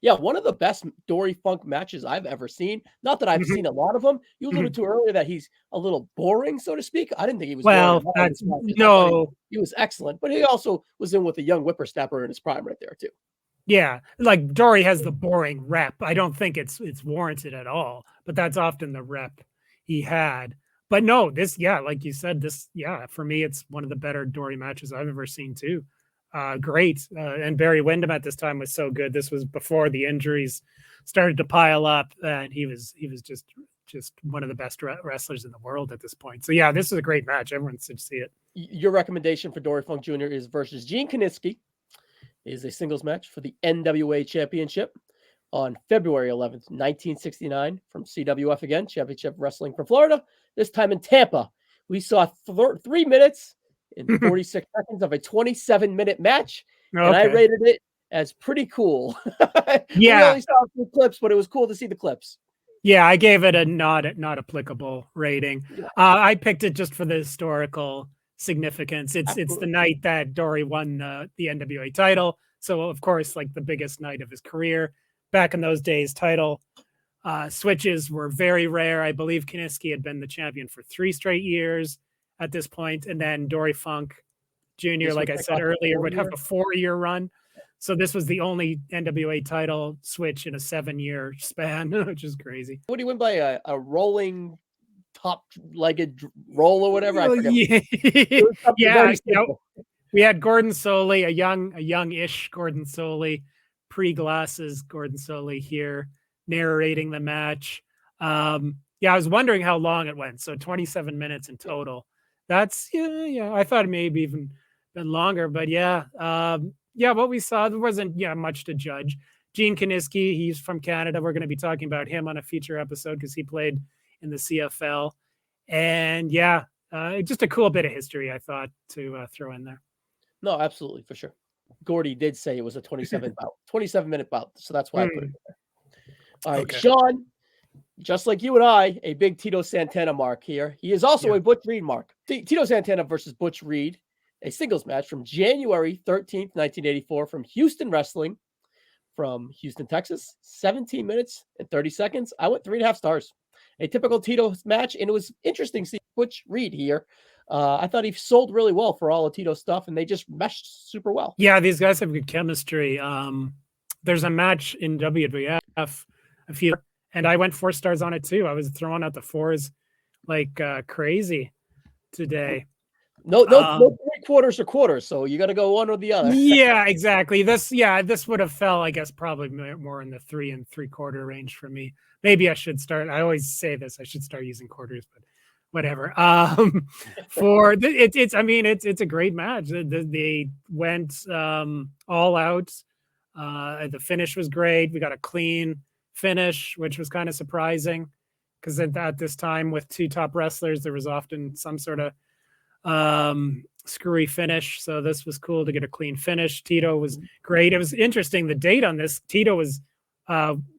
one of the best Dory Funk matches I've ever seen. Not that I've seen a lot of them. You alluded to earlier that he's a little boring, so to speak. I didn't think he was. Well, he was excellent, but he also was in with a young whippersnapper in his prime right there too. Yeah, like Dory has the boring rep. I don't think it's warranted at all, but that's often the rep he had. But no, this, like you said, for me, it's one of the better Dory matches I've ever seen too. Great. And Barry Windham at this time was so good. This was before the injuries started to pile up, and he was just one of the best wrestlers in the world at this point. So yeah, this is a great match. Everyone should see it. Your recommendation for Dory Funk Jr. is versus Gene Kiniski. It is a singles match for the NWA Championship on February 11th, 1969 from CWF again, Championship Wrestling from Florida, this time in Tampa. We saw 3 minutes in 46 seconds of a 27-minute match, and I rated it as pretty cool. We only saw a few clips, but it was cool to see the clips. Yeah, I gave it a not applicable rating. I picked it just for the historical significance. It's the night that Dory won the NWA title, so of course, like the biggest night of his career. Back in those days, title switches were very rare. I believe Kiniski had been the champion for 3 straight years at this point, and then Dory Funk Jr., like I said earlier, would have a 4-year run. So this was the only NWA title switch in a 7-year span, which is crazy. What do you win by a rolling top-legged roll or whatever? I Well, forget. yeah, It was something yeah. very You know, simple. we had Gordon Soley, a young-ish Gordon Soley, pre-glasses Gordon Soley here narrating the match. Yeah, I was wondering how long it went. So 27 minutes in total. That's yeah. I thought it maybe even been longer, but yeah. What we saw, there wasn't much to judge. Gene Kiniski, he's from Canada. We're going to be talking about him on a future episode because he played in the CFL. And just a cool bit of history, I thought, to throw in there. No, absolutely, for sure. Gordy did say it was a 27-minute bout, so that's why I put it in there. All right, okay. Sean, just like you and I, a big Tito Santana mark here. He is also a Butch Reed mark. Tito Santana versus Butch Reed, a singles match from January 13th, 1984 from Houston Wrestling from Houston, Texas. 17 minutes and 30 seconds. I went 3.5 stars. A typical Tito match, and it was interesting seeing Butch Reed here. I thought he sold really well for all of Tito's stuff, and they just meshed super well. Yeah, these guys have good chemistry. There's a match in WWF a few, and I went 4 stars on it too. I was throwing out the 4s like crazy today. No 3/4 or quarters, so you got to go one or the other. Yeah, exactly. This would have fell, I guess, probably more in the 3 3/4 range for me. Maybe I should start. I always say this. I should start using quarters, but whatever. It's a great match. They went all out. The finish was great. We got a clean finish, which was kind of surprising because at this time with 2 top wrestlers, there was often some sort of screwy finish. So this was cool to get a clean finish. Tito was great. It was interesting. The date on this, Tito was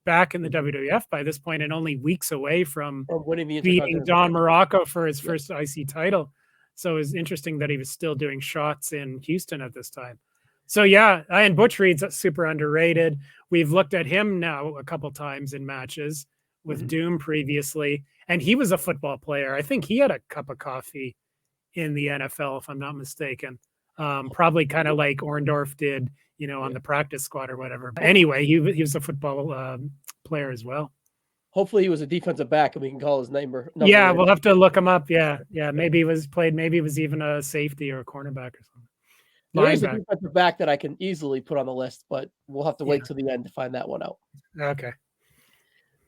back in the WWF by this point and only weeks away from winning the beating Don Morocco for his first IC title. So it was interesting that he was still doing shots in Houston at this time. So and Butch Reed's super underrated. We've looked at him now a couple times in matches with Doom previously, and he was a football player. I think he had a cup of coffee in the NFL, if I'm not mistaken. Probably kind of like Orndorff did, on the practice squad or whatever. But anyway, he was a football player as well. Hopefully he was a defensive back and we can call his name. Yeah, we'll have to look him up. Yeah. Maybe he was even a safety or a cornerback or something. There is a defensive back that I can easily put on the list, but we'll have to wait till the end to find that one out. Okay.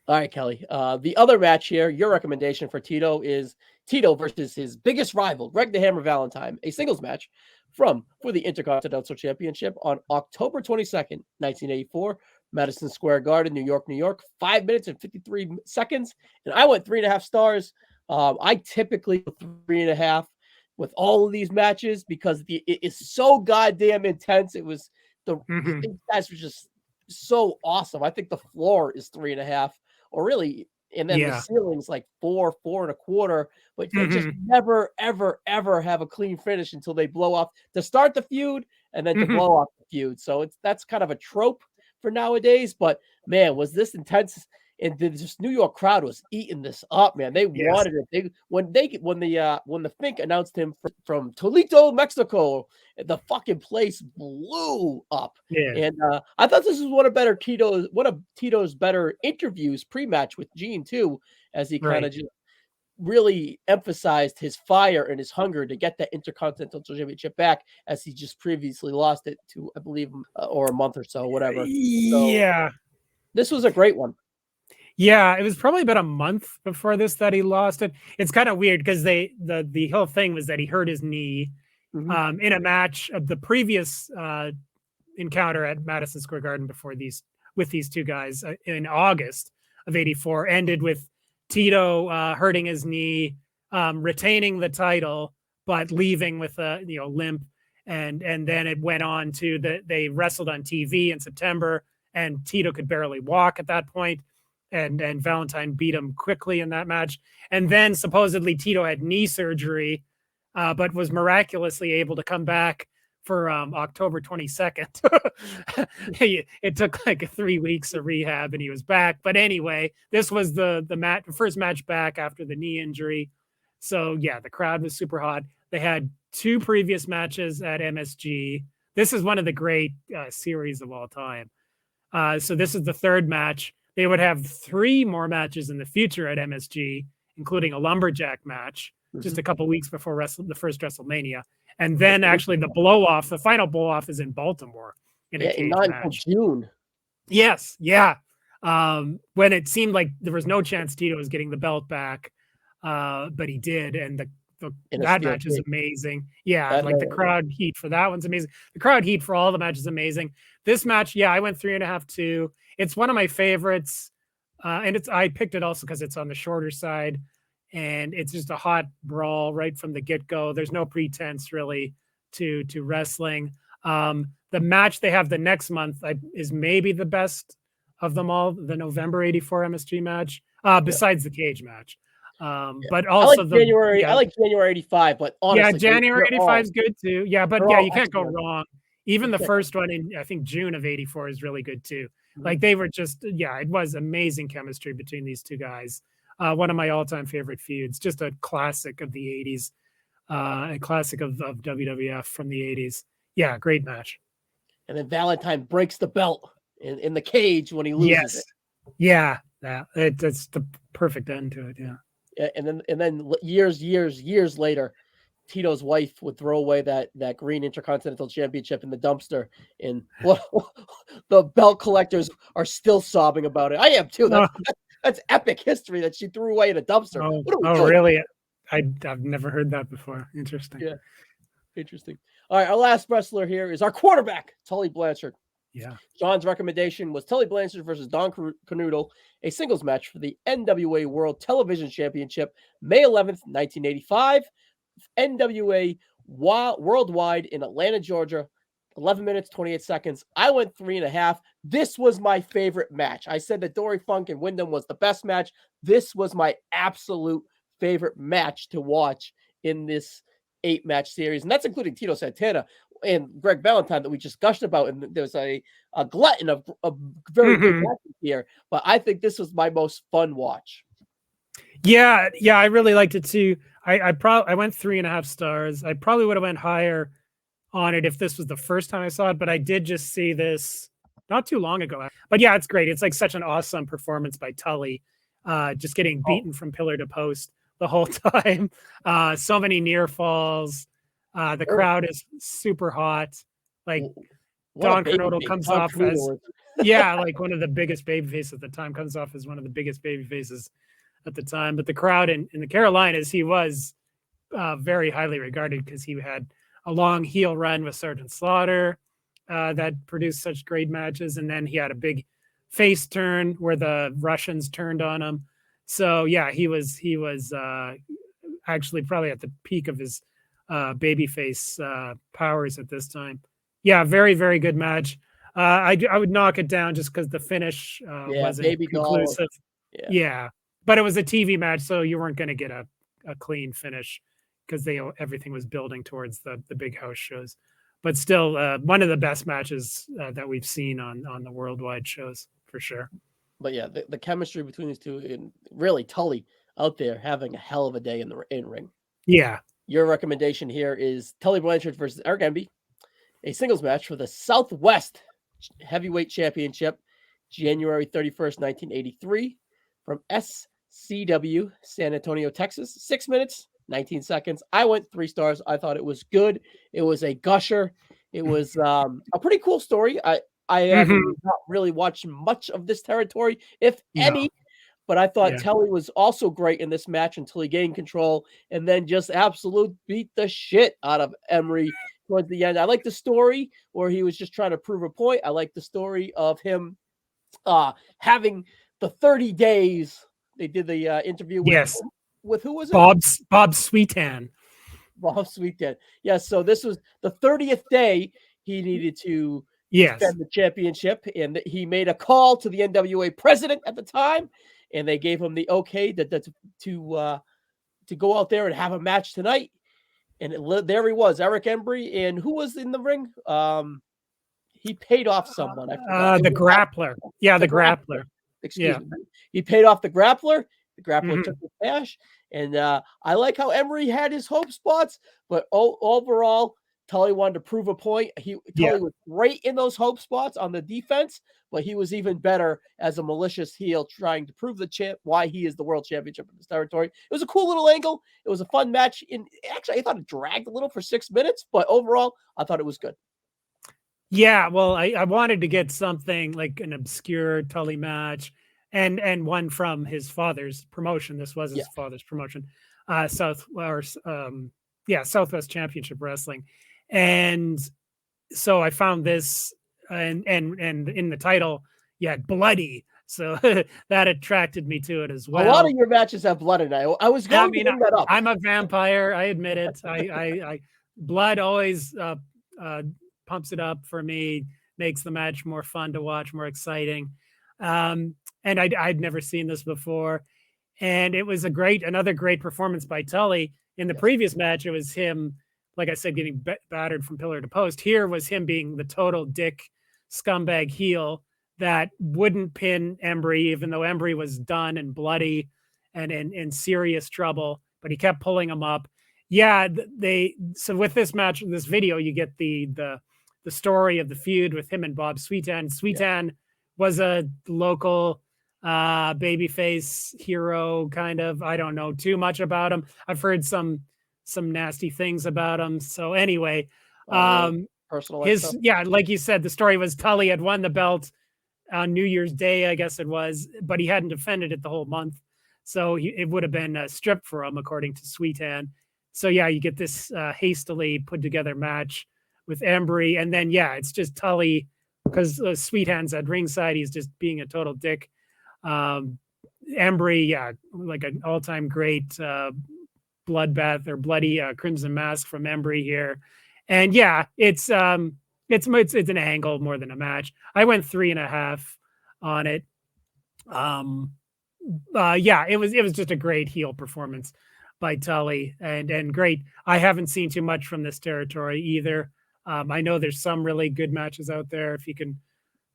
All right, Kelly. The other match here, your recommendation for Tito is Tito versus his biggest rival, Greg the Hammer Valentine, a singles match for the Intercontinental Championship on October 22nd, 1984, Madison Square Garden, New York, 5 minutes and 53 seconds. And I went 3.5 stars. I typically 3.5 with all of these matches because it is so goddamn intense. It was the guys were just so awesome. I think the floor is 3.5 or really, and then the ceiling's like 4 4.25, but they just never, ever, ever have a clean finish until they blow off to start the feud and then to blow off the feud. So that's kind of a trope for nowadays, but man, was this intense. And this New York crowd was eating this up, man. They wanted it. When the Fink announced him from Toledo, Mexico, the fucking place blew up. Yeah. And I thought this was one of Tito's better interviews pre-match with Gene too, as he kind of just really emphasized his fire and his hunger to get that Intercontinental Championship back, as he just previously lost it to, I believe, or a month or so, whatever. So, this was a great one. Yeah, it was probably about a month before this that he lost it. It's kind of weird because the whole thing was that he hurt his knee in a match of the previous encounter at Madison Square Garden with these 2 guys in August of '84 ended with Tito hurting his knee, retaining the title, but leaving with a limp. And then it went on to they wrestled on TV in September, and Tito could barely walk at that point. And Valentine beat him quickly in that match. And then supposedly Tito had knee surgery, but was miraculously able to come back for October 22nd. It took like 3 weeks of rehab and he was back. But anyway, this was the first match back after the knee injury. So yeah, the crowd was super hot. They had 2 previous matches at MSG. This is one of the great series of all time. So this is the third match. They would have 3 more matches in the future at MSG, including a lumberjack match just a couple weeks before the first WrestleMania. And then actually the final blow off is in Baltimore in a cage not match. until June. Yes, yeah. When it seemed like there was no chance Tito was getting the belt back, but he did, and that match is amazing. Yeah, like the crowd heat for that one's amazing. The crowd heat for all the matches is amazing. This match, yeah, I went 3.5 2. It's one of my favorites, and I picked it also because it's on the shorter side, and it's just a hot brawl right from the get-go. There's no pretense really to wrestling. The match they have the next month is maybe the best of them all, the November '84 MSG match, besides the cage match. But also I like January '85, but honestly, January '85 is good too. Yeah, but you can't go wrong. Even the first one in I think June of '84 is really good too. Like they were just it was amazing chemistry between these two guys. One of my all-time favorite feuds, just a classic of the '80s, a classic of WWF from the '80s. Yeah, great match. And then Valentine breaks the belt in the cage when he loses it. Yeah, it's the perfect end to it. Yeah. And then years later, Tito's wife would throw away that green Intercontinental Championship in the dumpster, and the belt collectors are still sobbing about it. I am too. That's epic history that she threw away in a dumpster. Really? I've never heard that before. Interesting. Yeah, interesting. All right, our last wrestler here is our quarterback, Tully Blanchard. Yeah. John's recommendation was Tully Blanchard versus Don Cornudel, a singles match for the NWA World Television Championship, May 11th, 1985. NWA Worldwide in Atlanta, Georgia, 11 minutes, 28 seconds. I went 3.5. This was my favorite match. I said that Dory Funk and Wyndham was the best match. This was my absolute favorite match to watch in this 8-match series. And that's including Tito Santana and Greg Valentine that we just gushed about. And there's a glutton of very good matches here. But I think this was my most fun watch. Yeah, I really liked it too. I went 3.5 stars. I probably would have went higher on it if this was the first time I saw it, but I did just see this not too long ago. But yeah, it's great. It's like such an awesome performance by Tully, just getting beaten from pillar to post the whole time. So many near falls. The crowd is super hot. Like Don Cornudel comes off as like one of the biggest baby faces at the time, comes off as one of the biggest baby faces at the time. But the crowd in the Carolinas, he was very highly regarded because he had a long heel run with Sergeant Slaughter that produced such great matches. And then he had a big face turn where the Russians turned on him. So yeah, he was actually probably at the peak of his babyface powers at this time. Yeah, very, very good match. I would knock it down just because the finish wasn't conclusive. Yeah, but it was a TV match, so you weren't going to get a clean finish because everything was building towards the big house shows. But still, one of the best matches that we've seen on the worldwide shows for sure. But yeah, the chemistry between these two, and really Tully out there having a hell of a day in the ring. Yeah. Your recommendation here is Tully Blanchard versus Eric Enby, a singles match for the Southwest Heavyweight Championship, January 31st, 1983, from SCW, San Antonio, Texas. 6 minutes, 19 seconds. I went 3 stars. I thought it was good. It was a gusher. It was a pretty cool story. I have not really watched much of this territory, if any. But I thought Tully was also great in this match until he gained control and then just absolute beat the shit out of Emery towards the end. I like the story where he was just trying to prove a point. I like the story of him having the 30 days. They did the interview with who was it? Bob Sweetan. Bob Sweetan. Yes, so this was the 30th day he needed to defend the championship, and he made a call to the NWA president at the time. And they gave him the okay to go out there and have a match tonight. And there he was, Eric Embry. And who was in the ring? He paid off someone. The grappler. Yeah, the grappler. Excuse me. He paid off the grappler. The grappler took the cash. And I like how Emery had his hope spots. But overall, Tully wanted to prove a point. Tully was great in those hope spots on the defense, but he was even better as a malicious heel trying to prove the champ why he is the world championship in this territory. It was a cool little angle. It was a fun match. Actually, I thought it dragged a little for 6 minutes, but overall, I thought it was good. Yeah, well, I wanted to get something like an obscure Tully match and one from his father's promotion. This was his father's promotion. Southwest Championship Wrestling. And so I found this and in the title, bloody. So that attracted me to it as well. A lot of your matches have blood in it. I was going to bring that up. I'm a vampire. I admit it. I blood always pumps it up for me, makes the match more fun to watch, more exciting. And I'd never seen this before. And it was another great performance by Tully. In the previous match, it was him, like I said, getting battered from pillar to post. Here was him being the total dick scumbag heel that wouldn't pin Embry, even though Embry was done and bloody and in serious trouble, but he kept pulling him up. Yeah, so with this match, this video, you get the story of the feud with him and Bob Sweetan. Sweetan was a local babyface hero, kind of. I don't know too much about him. I've heard some nasty things about him. So anyway, personal like you said, the story was Tully had won the belt on New Year's Day, I guess it was, but he hadn't defended it the whole month. So it would have been stripped for him, according to Sweetan. So yeah, you get this hastily put together match with Embry. And then, it's just Tully, because Sweetan's at ringside. He's just being a total dick. Embry, like an all-time great bloodbath or bloody Crimson Mask from Embry here. And it's an angle more than a match. I went 3.5 on it. It was just a great heel performance by Tully and great. I haven't seen too much from this territory either. I know there's some really good matches out there if you can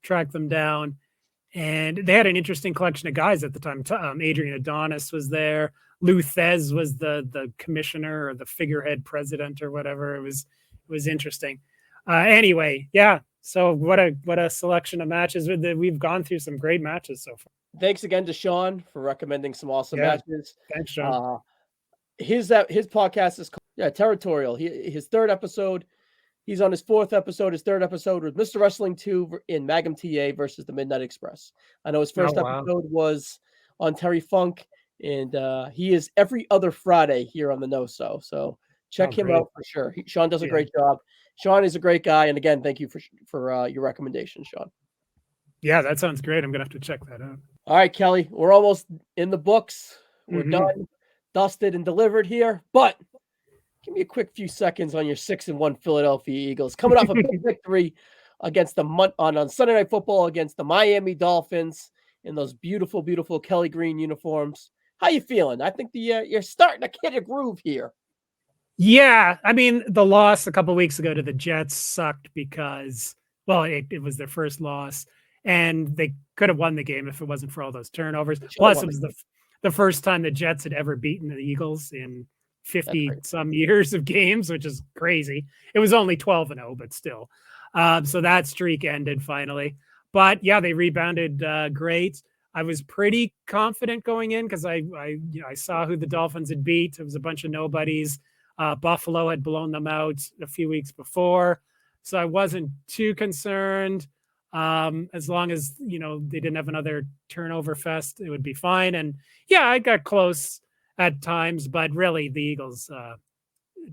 track them down. And they had an interesting collection of guys at the time. Adrian Adonis was there. Lou Thez was the commissioner or the figurehead president or whatever. It was interesting. Anyway, so what a selection of matches. We've gone through some great matches so far. Thanks again to Sean for recommending some awesome matches. Thanks, Sean. His podcast is called Territorial. His third episode. He's on his fourth episode. His third episode was Mr. Wrestling 2 in Magnum TA versus the Midnight Express. I know his first episode was on Terry Funk, and he is every other Friday here on the No So check him out for sure. Sean does a great job. Sean is a great guy, and again, thank you for your recommendation, Sean. Yeah, that sounds great. I'm gonna have to check that out. All right, Kelly, we're almost in the books. We're done, dusted, and delivered here, but give me a quick few seconds on your 6-1 Philadelphia Eagles coming off a big victory against on Sunday Night Football against the Miami Dolphins in those beautiful, beautiful Kelly green uniforms. How you feeling? I think you're starting to get a groove here. Yeah, I mean, the loss a couple of weeks ago to the Jets sucked because, it was their first loss, and they could have won the game if it wasn't for all those turnovers. Plus, it was the first time the Jets had ever beaten the Eagles in 50 some years of games, which is crazy. It was only 12-0, but still. So that streak ended finally. But they rebounded great. I was pretty confident going in because I saw who the Dolphins had beat. It was a bunch of nobodies. Buffalo had blown them out a few weeks before, so I wasn't too concerned. As long as they didn't have another turnover fest, it would be fine. And I got close at times, but really the Eagles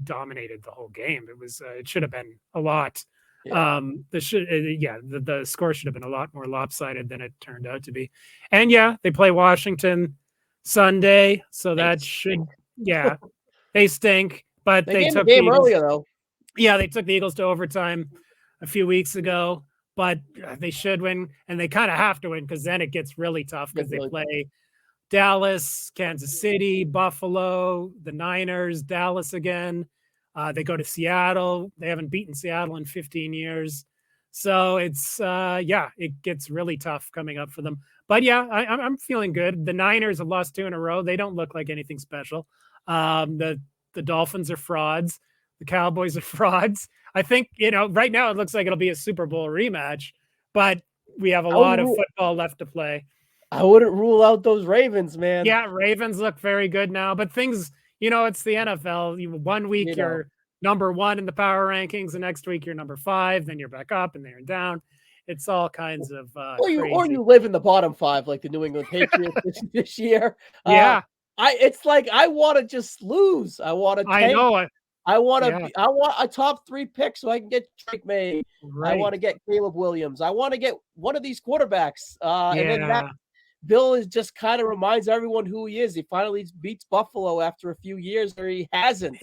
dominated the whole game. It should have been a lot. The score should have been a lot more lopsided than it turned out to be. And they play Washington Sunday, so that should they stink. But they took the game earlier though. Yeah, they took the Eagles to overtime a few weeks ago, but they should win, and they kind of have to win because then it gets really tough because they play Dallas, Kansas City, Buffalo, the Niners, Dallas again. They go to Seattle. They haven't beaten Seattle in 15 years. So it's, it gets really tough coming up for them. But I'm feeling good. The Niners have lost 2 in a row. They don't look like anything special. The Dolphins are frauds. the Cowboys are frauds. I think, right now it looks like it'll be a Super Bowl rematch, but we have a lot of football left to play. I wouldn't rule out those Ravens, man. Yeah, Ravens look very good now, but things, it's the NFL. One week you're number 1 in the power rankings, the next week you're number 5, then you're back up and then you're down. It's all kinds of or you live in the bottom 5 like the New England Patriots this year. Yeah. It's like I want to just lose. I want to tank. I want a top 3 pick so I can get Drake May. Right. I want to get Caleb Williams. I want to get one of these quarterbacks. And then that Bill is just kind of reminds everyone who he is. He finally beats Buffalo after a few years where he hasn't,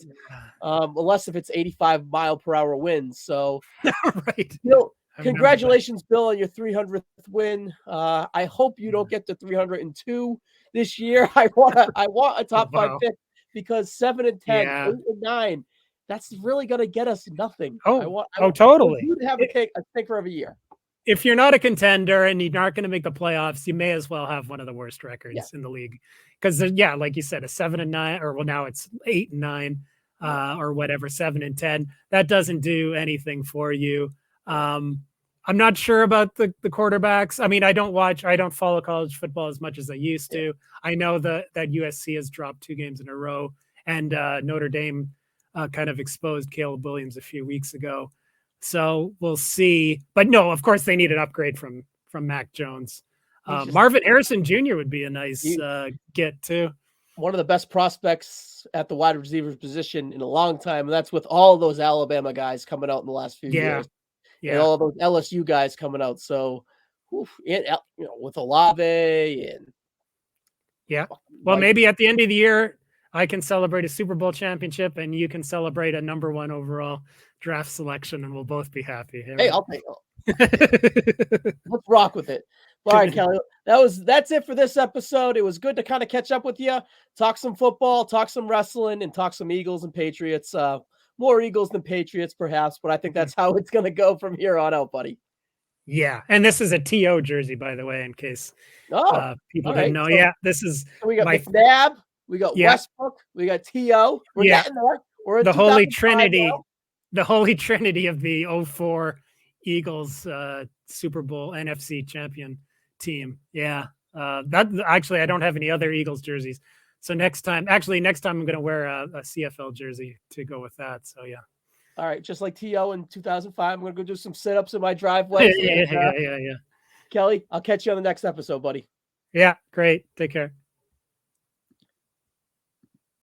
unless if it's 85-mile-per-hour wins. So, right. Bill, congratulations, Bill, on your 300th win. I hope you don't get to 302 this year. I want a top 5 pick because 7 and 10, 8 and 9. That's really going to get us nothing. Totally. I want you to have a kicker of a year. If you're not a contender and you're not going to make the playoffs, you may as well have one of the worst records in the league. Because, like you said, a 7 and 9, or now it's 8 and 9, or whatever, 7 and 10. That doesn't do anything for you. I'm not sure about the quarterbacks. I mean, I don't follow college football as much as I used to. I know that USC has dropped 2 games in a row, and Notre Dame kind of exposed Caleb Williams a few weeks ago. So we'll see. But no, of course they need an upgrade from Mac Jones. Marvin Harrison Jr. would be a nice get too. One of the best prospects at the wide receiver position in a long time. And that's with all those Alabama guys coming out in the last few years. Yeah. And all those LSU guys coming out. So with Olave and well, maybe at the end of the year I can celebrate a Super Bowl championship and you can celebrate a number 1 overall draft selection, and we'll both be happy. Hey, I'll take it. Let's rock with it. All right, Kelly. That's it for this episode. It was good to kind of catch up with you, talk some football, talk some wrestling, and talk some Eagles and Patriots. More Eagles than Patriots, perhaps, but I think that's how it's going to go from here on out, buddy. Yeah, and this is a TO jersey, by the way, in case people didn't know. So, this is we got McNabb, we got Westbrook, we got TO. We're getting there. We're in the Holy Trinity. Now. The Holy Trinity of the 2004 Eagles Super Bowl NFC champion team. Yeah. That actually, I don't have any other Eagles jerseys. So next time I'm going to wear a CFL jersey to go with that. So, yeah. All right. Just like T.O. in 2005, I'm going to go do some sit-ups in my driveway. Yeah. Kelly, I'll catch you on the next episode, buddy. Yeah. Great. Take care.